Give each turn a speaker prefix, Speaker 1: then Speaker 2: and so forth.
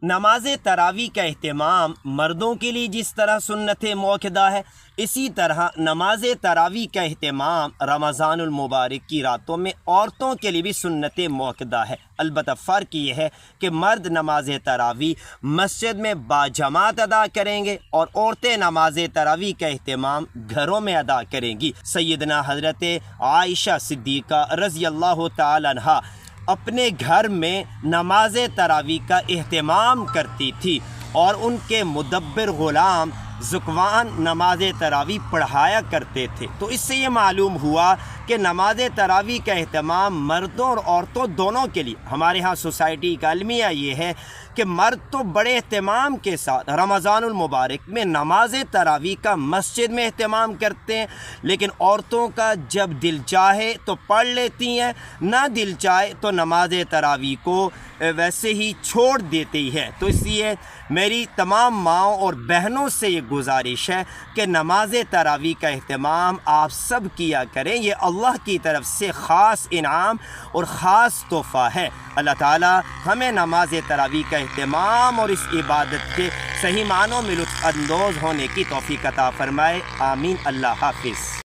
Speaker 1: نماز تراویح کا اہتمام مردوں کے لیے جس طرح سنت موقدہ ہے، اسی طرح نماز تراویح کا اہتمام رمضان المبارک کی راتوں میں عورتوں کے لیے بھی سنت موقدہ ہے۔ البتہ فرق یہ ہے کہ مرد نماز تراویح مسجد میں باجماعت ادا کریں گے اور عورتیں نماز تراویح کا اہتمام گھروں میں ادا کریں گی۔ سیدنا حضرت عائشہ صدیقہ رضی اللہ تعالی عنہا اپنے گھر میں نماز تراویح کا اہتمام کرتی تھی اور ان کے مدبر غلام ذکوان نماز تراویح پڑھایا کرتے تھے۔ تو اس سے یہ معلوم ہوا کہ نماز تراویح کا اہتمام مردوں اور عورتوں دونوں کے لیے۔ ہمارے ہاں سوسائٹی کا المیہ یہ ہے کہ مرد تو بڑے اہتمام کے ساتھ رمضان المبارک میں نماز تراویح کا مسجد میں اہتمام کرتے ہیں، لیکن عورتوں کا جب دل چاہے تو پڑھ لیتی ہیں، نہ دل چاہے تو نماز تراویح کو ویسے ہی چھوڑ دیتی ہے۔ تو اس لیے میری تمام ماؤں اور بہنوں سے یہ گزارش ہے کہ نماز تراویح کا اہتمام آپ سب کیا کریں، یہ اللہ کی طرف سے خاص انعام اور خاص تحفہ ہے۔ اللہ تعالی ہمیں نماز تراویح کا اہتمام اور اس عبادت کے صحیح معنوں میں لطف اندوز ہونے کی توفیق عطا فرمائے، آمین۔ اللہ حافظ۔